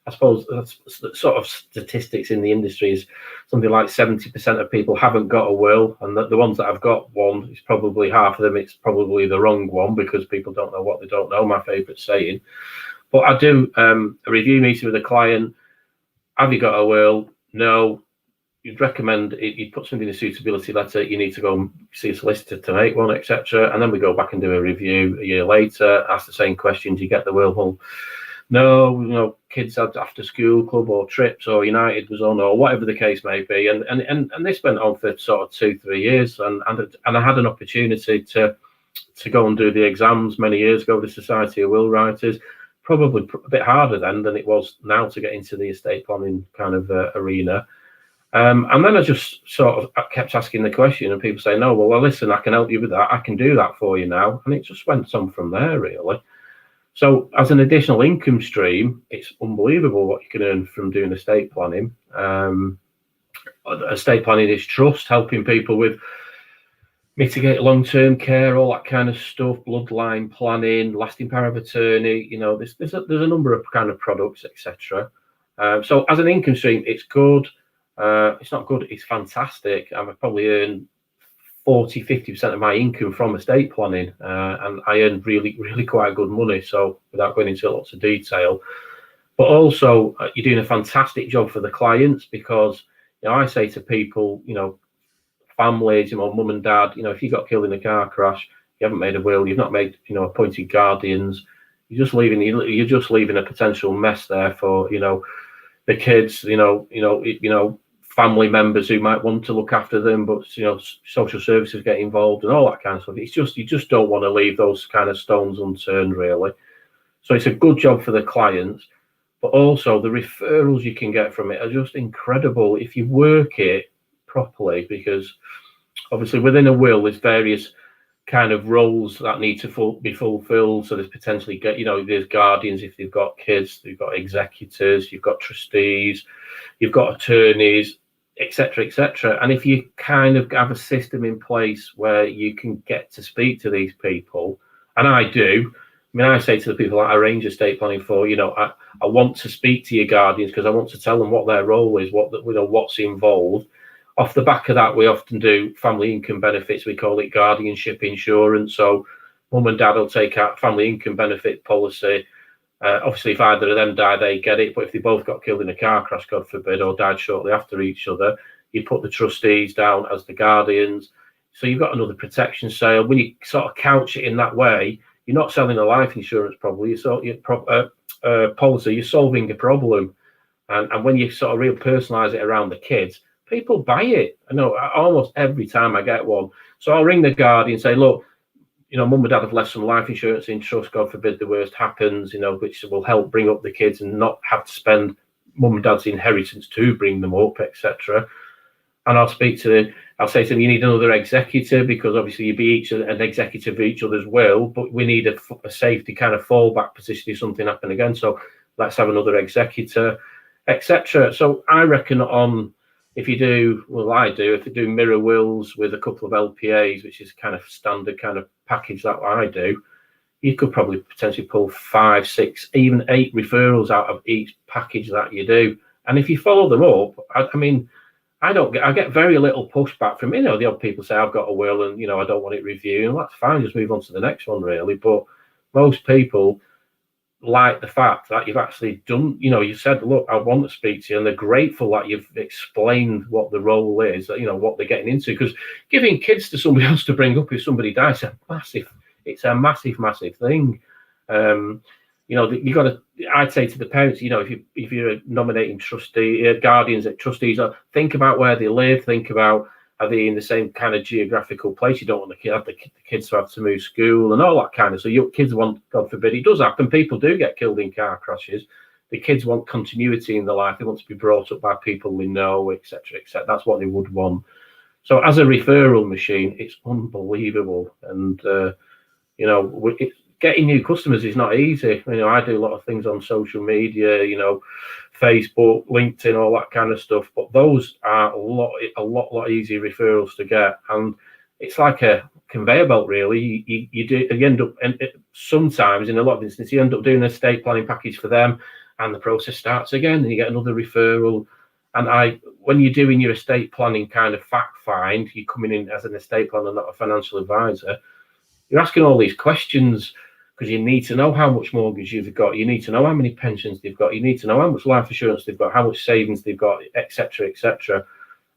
I suppose that's sort of statistics in the industry is something like 70% of people haven't got a will, and the ones that have got one, is probably half of them, it's probably the wrong one, because people don't know what they don't know, my favourite saying. But I do a review meeting with a client. Have you got a will? No. You'd recommend you'd put something in a suitability letter. You need to go and see a solicitor to make one, etc. And then we go back and do a review a year later, ask the same questions. You get the will. Well, no, kids had after school club or trips or United was on, or whatever the case may be, and this went on for sort of 2-3 years, and I had an opportunity to go and do the exams many years ago, the Society of Will Writers, probably a bit harder then than it was now to get into the estate planning kind of arena. And then I just I kept asking the question, and people say, no, well, listen, I can help you with that. I can do that for you now. And it just went on from there, really. So as an additional income stream, it's unbelievable what you can earn from doing estate planning. Estate planning is trust, helping people with mitigate long-term care, all that kind of stuff, bloodline planning, lasting power of attorney. There's a number of kind of products, etc. So as an income stream, it's good. It's not good, it's fantastic. I've probably earned 40-50% of my income from estate planning, and I earn really, really quite good money. So without going into lots of detail, but also you're doing a fantastic job for the clients, because I say to people, families, mum and dad, if you got killed in a car crash, you haven't made a will, you've not made appointed guardians, you're just leaving a potential mess there for the kids, family members who might want to look after them, but social services get involved and all that kind of stuff. It's just, you just don't want to leave those kind of stones unturned, really. So it's a good job for the clients, but also the referrals you can get from it are just incredible if you work it properly, because obviously within a will there's various kind of roles that need to be fulfilled. So there's potentially there's guardians if they've got kids, you've got executors, you've got trustees, you've got attorneys, etc. And if you kind of have a system in place where you can get to speak to these people, and I do, mean, I say to the people that I arrange estate planning for, I want to speak to your guardians because I want to tell them what their role is, what's involved. Off the back of that, we often do family income benefits. We call it guardianship insurance. So mum and dad will take out family income benefit policy. Obviously, if either of them die, they get it. But if they both got killed in a car crash, God forbid, or died shortly after each other, you put the trustees down as the guardians. So you've got another protection sale. When you sort of couch it in that way, you're not selling a life insurance policy. You're solving a problem. And when you sort of real personalize it around the kids, people buy it. I know almost every time I get one. So I'll ring the guardian and say, look, mum and dad have left some life insurance in trust, God forbid the worst happens, which will help bring up the kids and not have to spend mum and dad's inheritance to bring them up, etc. And I'll say to them, you need another executor, because obviously you'd be each an executor of each other's will, but we need a safety kind of fallback position if something happened again. So let's have another executor, etc. So I reckon if you do mirror wills with a couple of LPAs, which is kind of standard kind of package that I do, you could probably potentially pull 5, 6, even 8 referrals out of each package that you do. And if you follow them up, I get very little pushback from, the odd people say I've got a will and, I don't want it reviewed. And that's fine, just move on to the next one, really. But most people like the fact that you've actually done, you said, look, I want to speak to you, and they're grateful that you've explained what the role is, what they're getting into. Because giving kids to somebody else to bring up if somebody dies, it's a massive thing. You got to, I'd say to the parents, if you're nominating guardians at trustees, think about where they live, think about, are they in the same kind of geographical place? You don't want the kids to have to move school and all that kind of. So your kids want, God forbid, it does happen. People do get killed in car crashes. The kids want continuity in their life. They want to be brought up by people they know, etc., etc. That's what they would want. So as a referral machine, it's unbelievable. And getting new customers is not easy. I do a lot of things on social media, Facebook, LinkedIn, all that kind of stuff. But those are a lot easier referrals to get, and it's like a conveyor belt, really. You end up, and sometimes in a lot of instances, you end up doing an estate planning package for them, and the process starts again, and you get another referral. And when you're doing your estate planning kind of fact find, you're coming in as an estate planner, not a financial advisor. You're asking all these questions, because you need to know how much mortgage you've got. You need to know how many pensions they've got. You need to know how much life insurance they've got, how much savings they've got, etc., etc.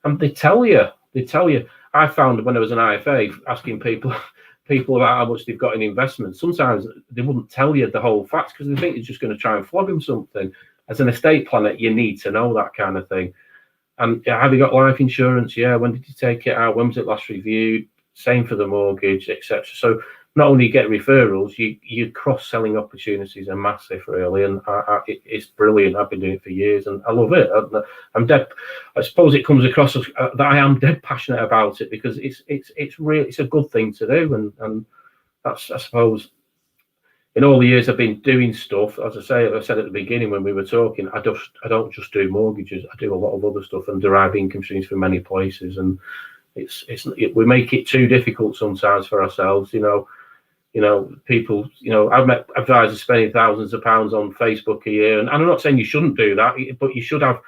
And they tell you. I found when I was an IFA, asking people about how much they've got in investments, sometimes they wouldn't tell you the whole facts because they think you're just going to try and flog them something. As an estate planner, you need to know that kind of thing. And have you got life insurance? Yeah. When did you take it out? When was it last reviewed? Same for the mortgage, etc. So not only get referrals, you cross-selling opportunities are massive, really, and it's brilliant. I've been doing it for years, and I love it. I suppose it comes across that I am dead passionate about it, because it's a good thing to do, and that's, I suppose, in all the years I've been doing stuff. As I said at the beginning when we were talking, I don't just do mortgages. I do a lot of other stuff and derive income streams from many places, and we make it too difficult sometimes for ourselves, people, I've met advisors spending thousands of pounds on Facebook a year, and I'm not saying you shouldn't do that, but you should have,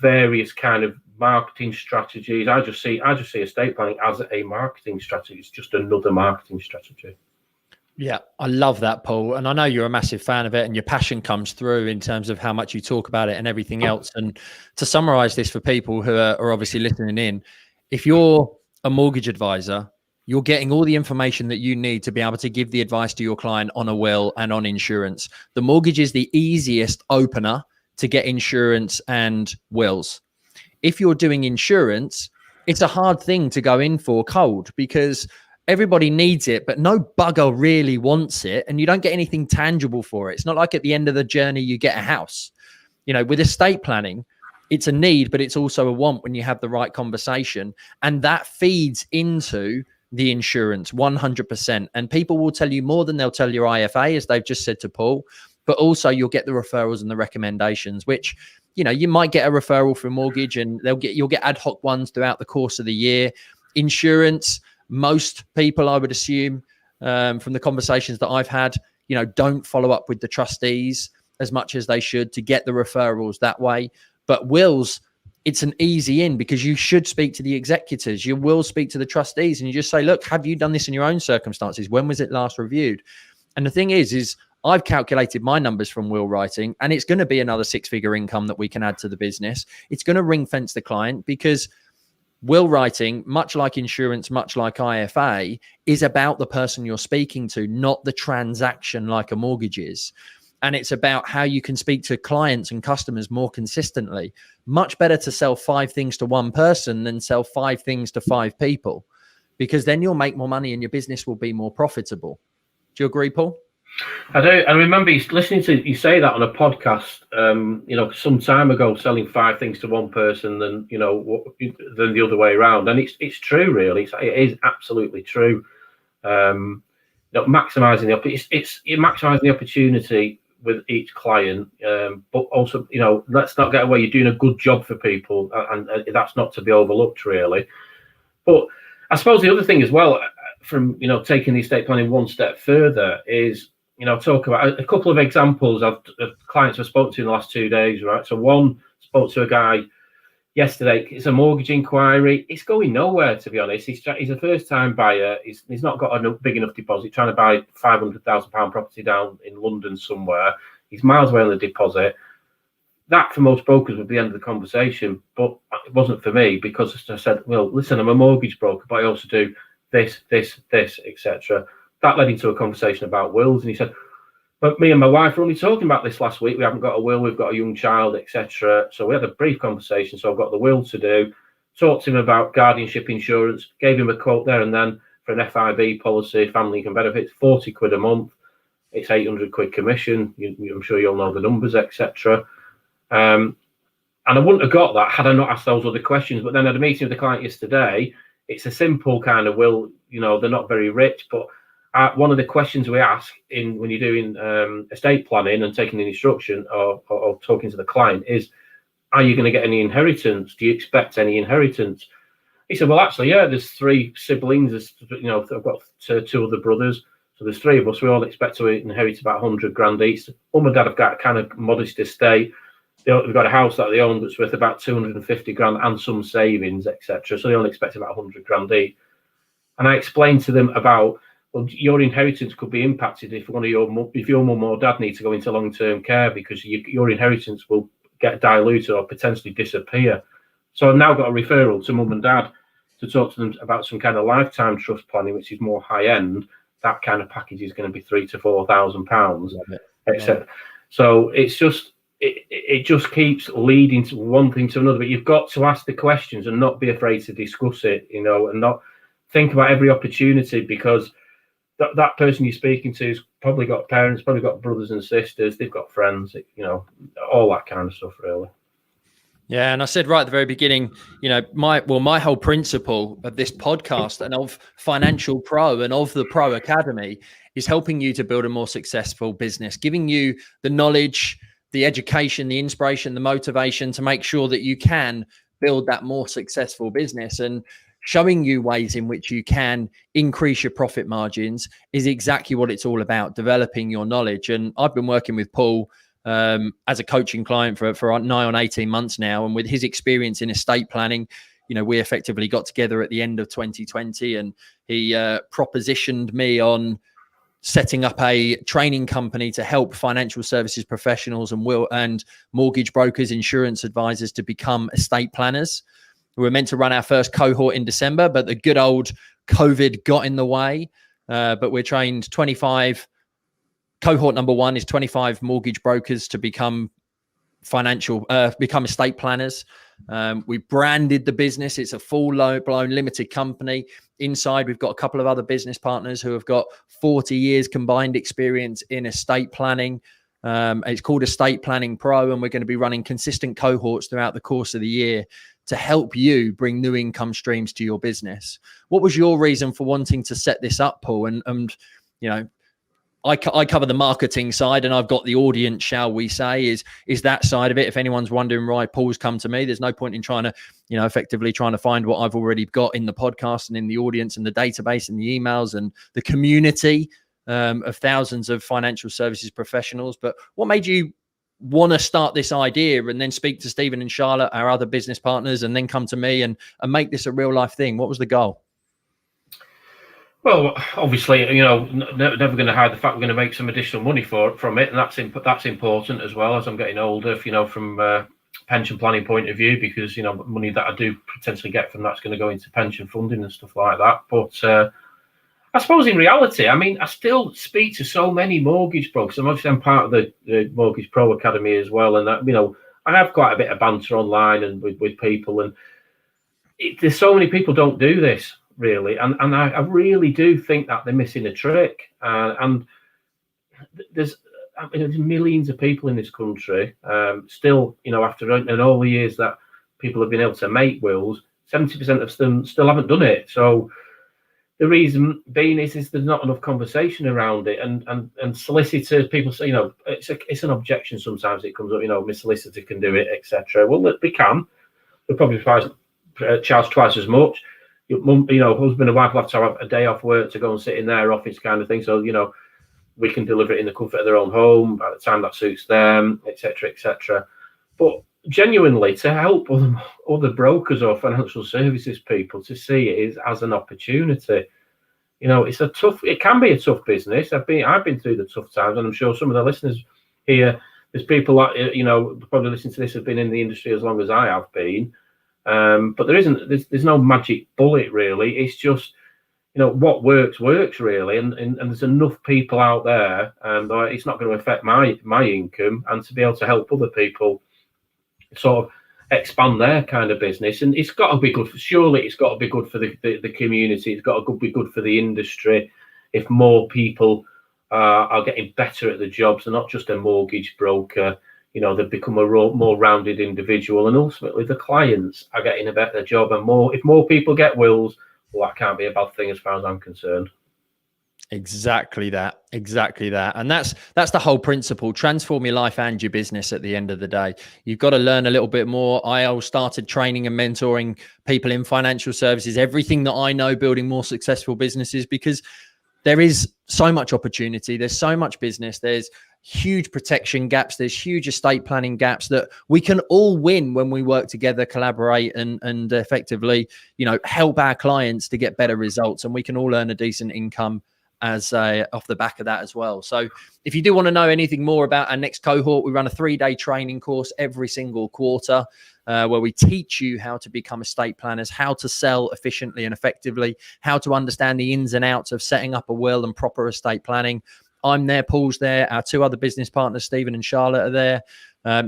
various kind of marketing strategies. I just see estate planning as a marketing strategy. It's just another marketing strategy. Yeah, I love that, Paul. And I know you're a massive fan of it, and your passion comes through in terms of how much you talk about it and everything else. And to summarize this for people who are obviously listening in, if you're a mortgage advisor, you're getting all the information that you need to be able to give the advice to your client on a will and on insurance. The mortgage is the easiest opener to get insurance and wills. If you're doing insurance, it's a hard thing to go in for cold, because everybody needs it, but no bugger really wants it, and you don't get anything tangible for it. It's not like at the end of the journey you get a house. With estate planning, it's a need, but it's also a want when you have the right conversation, and that feeds into the insurance 100%. And people will tell you more than they'll tell your IFA, as they've just said to Paul, but also you'll get the referrals and the recommendations, which, you might get a referral for mortgage, and you'll get ad hoc ones throughout the course of the year. Insurance, most people, I would assume, from the conversations that I've had, don't follow up with the trustees as much as they should to get the referrals that way. But wills, it's an easy in because you should speak to the executors. You will speak to the trustees and you just say, look, have you done this in your own circumstances? When was it last reviewed? And the thing is I've calculated my numbers from will writing, and it's going to be another 6-figure income that we can add to the business. It's going to ring fence the client, because will writing, much like insurance, much like IFA, is about the person you're speaking to, not the transaction like a mortgage is. And it's about how you can speak to clients and customers more consistently. Much better to sell 5 things to one person than sell 5 things to 5 people, because then you'll make more money and your business will be more profitable. Do you agree, Paul? I do. I remember listening to you say that on a podcast, some time ago, selling 5 things to one person than the other way around. And it's true, really. It is absolutely true. Maximizing maximizing the opportunity with each client, but also, let's not get away. You're doing a good job for people, and that's not to be overlooked, really. But I suppose the other thing as well, from taking the estate planning one step further, is talk about a couple of examples of clients I've spoken to in the last 2 days, right? So one, spoke to a guy yesterday. It's a mortgage inquiry. It's going nowhere, to be honest. He's a first-time buyer. He's not got a big enough deposit. Trying to buy £500,000 property down in London somewhere. He's miles away on the deposit. That, for most brokers, would be the end of the conversation. But it wasn't for me, because I said, well, listen, I'm a mortgage broker, but I also do this, etc. That led into a conversation about wills, and he said, but me and my wife were only talking about this last week. We haven't got a will, we've got a young child, etc. So we had a brief conversation. So I've got the will to do, talked to him about guardianship insurance, gave him a quote there and then for an FIB policy, family income benefits, 40 quid a month. It's 800 quid commission. I'm sure you'll know the numbers, etc. And I wouldn't have got that had I not asked those other questions. But then I had a meeting with the client yesterday. It's a simple kind of will, they're not very rich, but one of the questions we ask when you're doing estate planning and taking an instruction or talking to the client is, are you going to get any inheritance? Do you expect any inheritance? He said, well, actually, yeah, there's 3 siblings. I've got 2 other brothers. So there's 3 of us. We all expect to inherit about 100 grand each. Mum and Dad have got a kind of modest estate. They've got a house that they own that's worth about 250 grand and some savings, etc. So they only expect about 100 grand each. And I explained to them about, well, your inheritance could be impacted if your mum or dad need to go into long-term care, because your inheritance will get diluted or potentially disappear. So I've now got a referral to mum and dad to talk to them about some kind of lifetime trust planning, which is more high-end. That kind of package is going to be £3,000 to £4,000, etc. So it's just it just keeps leading to one thing to another. But you've got to ask the questions and not be afraid to discuss it, and not think about every opportunity, because that person you're speaking to has probably got parents, probably got brothers and sisters, they've got friends, all that kind of stuff, really. Yeah, and I said right at the very beginning, my whole principle of this podcast and of Financial Pro and of the Pro Academy is helping you to build a more successful business, giving you the knowledge, the education, the inspiration, the motivation to make sure that you can build that more successful business, and showing you ways in which you can increase your profit margins is exactly what it's all about, developing your knowledge. And I've been working with Paul as a coaching client for nigh on 18 months now. And with his experience in estate planning, we effectively got together at the end of 2020, and he propositioned me on setting up a training company to help financial services professionals and mortgage brokers, insurance advisors to become estate planners. We were meant to run our first cohort in December, but the good old COVID got in the way. But we're trained 25. Cohort number 1 is 25 mortgage brokers to become estate planners. We branded the business. It's a full-blown limited company. Inside, we've got a couple of other business partners who have got 40 years combined experience in estate planning. It's called Estate Planning Pro, and we're going to be running consistent cohorts throughout the course of the year to help you bring new income streams to your business. What was your reason for wanting to set this up, Paul? And I cover the marketing side, and I've got the audience, shall we say, is that side of it. If anyone's wondering why Paul's come to me, there's no point in trying to, effectively trying to find what I've already got in the podcast and in the audience and the database and the emails and the community. of thousands of financial services professionals. But what made you want to start this idea and then speak to Stephen and Charlotte, our other business partners, and then come to me and make this a real life thing? What was the goal? Well, obviously, never going to hide the fact we're going to make some additional money from it, and that's important as well as I'm getting older. From a pension planning point of view, because money that I do potentially get from that's going to go into pension funding and stuff like that. But I suppose in reality, I still speak to so many mortgage brokers. I'm part of the Mortgage Pro Academy as well, and that I have quite a bit of banter online and with people, and there's so many people don't do this. Really, and I really do think that they're missing a trick. And there's millions of people in this country still, after all the years that people have been able to make wills, 70% of them still haven't done it. So the reason being is there's not enough conversation around it, and solicitors, people say, it's an objection sometimes. It comes up, my solicitor can do it, etc. Well, they can. They'll probably charge twice as much. Your mum, husband and wife will have to have a day off work to go and sit in their office, kind of thing. So, we can deliver it in the comfort of their own home at the time that suits them, etc., etc. But genuinely, to help other brokers or financial services people to see it as an opportunity, it can be a tough business. I've been through the tough times, and I'm sure some of the listeners here, there's people that probably listening to this have been in the industry as long as I have been. But there's no magic bullet really. It's just, what works really. And there's enough people out there, and it's not going to affect my income, and to be able to help other people sort of expand their kind of business. And it's got to be good. Surely it's got to be good for the community. It's got to be good for the industry. If more people are getting better at the jobs, they're not just a mortgage broker. They've become a more rounded individual, and ultimately the clients are getting a better job. And if more people get wills, well, that can't be a bad thing as far as I'm concerned. Exactly that. And that's the whole principle. Transform your life and your business at the end of the day. You've got to learn a little bit more. I started training and mentoring people in financial services, everything that I know, building more successful businesses, because there is so much opportunity. There's so much business. There's huge protection gaps. There's huge estate planning gaps that we can all win when we work together, collaborate, and effectively, help our clients to get better results. And we can all earn a decent income as off the back of that as well. So if you do want to know anything more about our next cohort, we run a 3-day training course every single quarter where we teach you how to become estate planners, how to sell efficiently and effectively, how to understand the ins and outs of setting up a will and proper estate planning. I'm there, Paul's there, our 2 other business partners, Stephen and Charlotte, are there.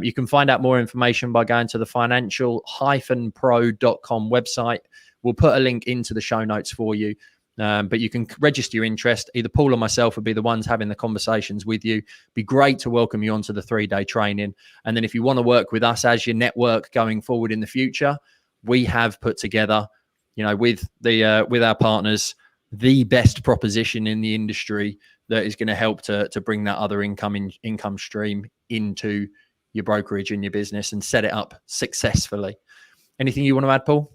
You can find out more information by going to the financial-pro.com website. We'll put a link into the show notes for you. But you can register your interest. Either Paul or myself will be the ones having the conversations with you. Be great to welcome you onto the 3-day training. And then if you want to work with us as your network going forward in the future, we have put together, with our partners, the best proposition in the industry that is going to help to bring that other income stream into your brokerage and your business and set it up successfully. Anything you want to add, Paul?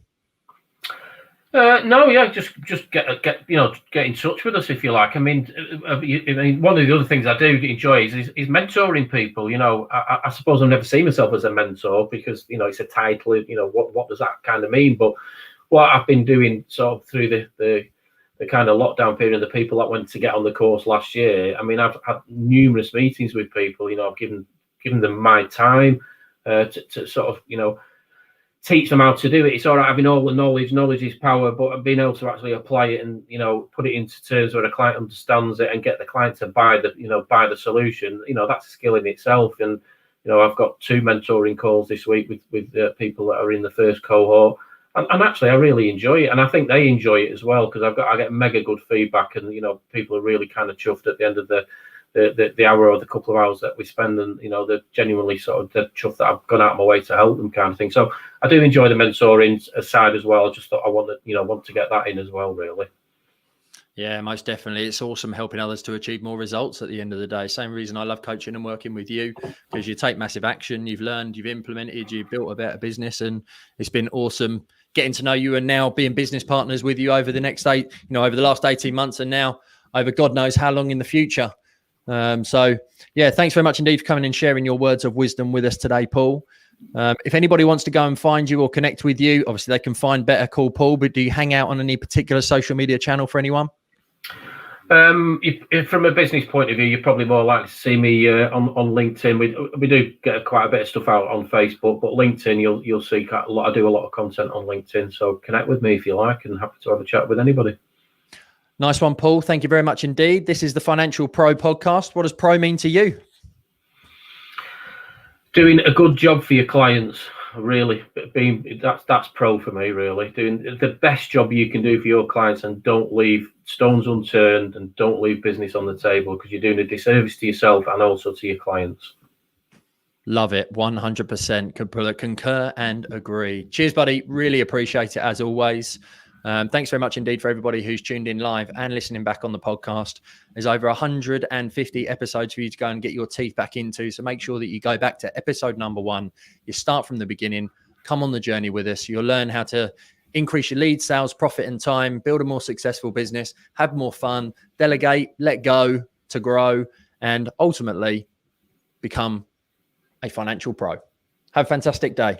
No, yeah, just get in touch with us if you like. I mean, one of the other things I do enjoy is mentoring people. I suppose I've never seen myself as a mentor because it's a title. What does that kind of mean? But what I've been doing sort of through the kind of lockdown period, the people that went to get on the course last year, I've had numerous meetings with people. I've given them my time to sort of teach them how to do it. It's all right having all the knowledge. Knowledge is power, but being able to actually apply it and put it into terms where a client understands it and get the client to buy the solution. That's a skill in itself. And I've got 2 mentoring calls this week with people that are in the first cohort. And actually, I really enjoy it, and I think they enjoy it as well because I get mega good feedback, and people are really kind of chuffed at the end of the hour or the couple of hours that we spend, and they're genuinely sort of chuffed that I've gone out of my way to help them, kind of thing. So I do enjoy the mentoring side as well. I just thought I want to get that in as well, really. Yeah, most definitely. It's awesome helping others to achieve more results at the end of the day. Same reason I love coaching and working with you, because you take massive action, you've learned, you've implemented, you've built a better business, and it's been awesome getting to know you and now being business partners with you over the last 18 months. And now over God knows how long in the future. So yeah, thanks very much indeed for coming and sharing your words of wisdom with us today, Paul. If anybody wants to go and find you or connect with you, obviously they can find Better Call Paul, but do you hang out on any particular social media channel for anyone? If from a business point of view, you're probably more likely to see me on LinkedIn. We do get quite a bit of stuff out on Facebook, but LinkedIn, you'll see a lot. I do a lot of content on LinkedIn, so connect with me if you like, and happy to have a chat with anybody. Nice one, Paul. Thank you very much indeed. This is the Financial Pro podcast. What does pro mean to you? Doing a good job for your clients, really. That's pro for me, really. Doing the best job you can do for your clients, and don't leave stones unturned, and don't leave business on the table, because you're doing a disservice to yourself and also to your clients. Love it. 100% concur and agree. Cheers, buddy. Really appreciate it as always. Thanks very much indeed for everybody who's tuned in live and listening back on the podcast. There's over 150 episodes for you to go and get your teeth back into. So make sure that you go back to episode number 1. You start from the beginning, come on the journey with us. You'll learn how to increase your lead, sales, profit and time, build a more successful business, have more fun, delegate, let go to grow, and ultimately become a financial pro. Have a fantastic day.